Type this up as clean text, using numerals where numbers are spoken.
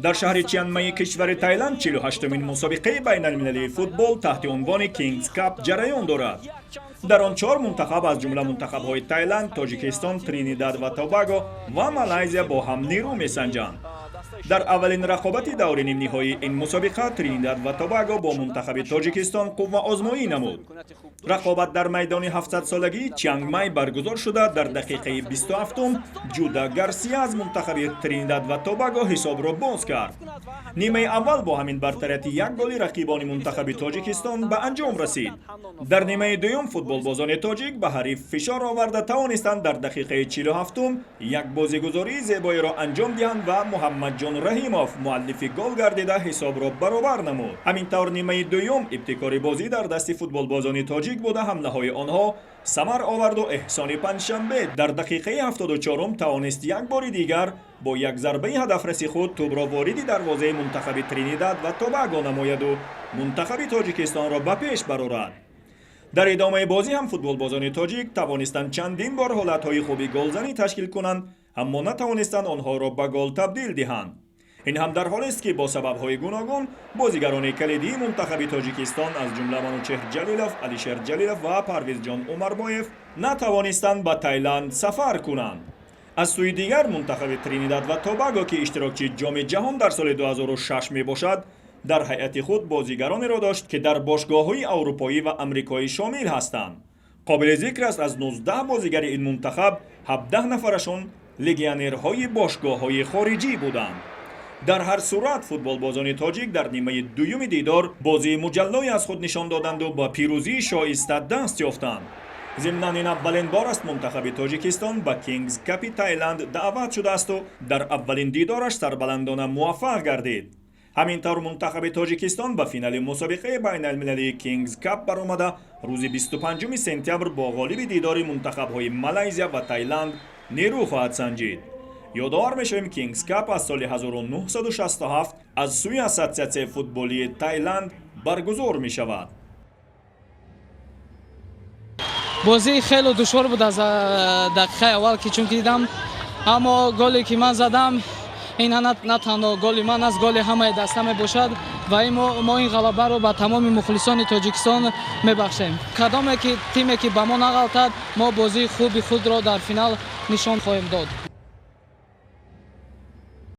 در شهر چیانمای کشور تایلند 48مین مسابقه بین المللی فوتبال تحت عنوان کینگز کاپ جریان دارد. در آن 4 منتخب از جمله منتخب‌های تایلند، تاجیکستان، ترینیداد و توباگو و مالایزیا با هم نیرو می‌سنجند. در اولین رقابت دور نیم نهایی این مسابقه ترینیداد و توباگو با منتخب تاجیکستان قوه آزمایی نمود. رقابت در میدان 700 سالگی چیانگمای برگزار شده. در دقیقه 27م جودا گارسیا از منتخب ترینیداد و توباگو حساب را باز کرد. نیمه اول با همین برتریت یک گل رقیبان منتخب تاجیکستان به انجام رسید. در نیمه دوم فوتبال بازان تاجیک به حریف فشار آورده توانستند در دقیقه 47م یک بازیگزاری زیبایی را انجام دهند و محمد جان رحیموف مؤلف گل گردیده حساب را برابر نمود. همینطور نیمه دوم ابتکار بازی در دست فوتبال بازان تاجیک بوده. حمله های آنها ثمر آورد و احسان پنجشنبه در دقیقه 74م توانست یک بار دیگر با یک ضربه هدفرسی خود توپ را وارد دروازه منتخب ترینیداد و توباگو نماید و منتخب تاجیکستان را به پیش برآورد. در ادامه بازی هم فوتبال بازان تاجیک توانستند چندین بار حالتهای خوبی گلزنی تشکیل کنند، اما نتوانستند آنها را به گل تبدیل دهند. این هم در حالی است که با سبب‌های گوناگون بازیگران کلیدی منتخب تاجیکستان از جمله منوچهر جلیلوف، علیشر جلیلوف و پرویز جان عمربایف نتوانستند به تایلند سفر کنند. از سوی دیگر منتخب ترینیداد و توباگو که اشتراکچی جام جهان در سال 2006 می باشد، در هیئت خود بازیگرانی را داشت که در باشگاه‌های اروپایی و آمریکایی شامل هستند. قابل ذکر است از 19 بازیگر این منتخب 17 نفرشون لگیونرهای باشگاه‌های خارجی بودند. در هر صورت فوتبال بازان تاجیک در نیمه دوم دیدار بازی مجلایی از خود نشان دادند و با پیروزی شایسته دست یافتند. ضمناً این اولین بار است منتخب تاجیکستان به کینگز کاپ تایلند دعوت شده است و در اولین دیدارش سربلندانه موفق گردید. همینطور منتخب تاجیکستان به فینال مسابقه بین المللی کینگز کاپ برآمده. روز 25 سپتامبر با غالب دیدار منتخب‌های مالایزیا و تایلند نیرو خواهد سنجید. یادآور میشویم کینگز کاپ از سال 1967 از سوی اساسیاسیون فوتبالی تایلند برگزار می شود. بازی خیلی دشوار بود از دقیقه اول که چون دیدم، اما گلی که من زدم این نه تنها گل من است، گل همه دسته می باشد و ما این غلبه رو به تمام مخلصان تاجیکستان میبخشیم. کدام که تیمی که به ما نغلطد ما بازی خوبی خود را در فینال نشان خواهیم داد.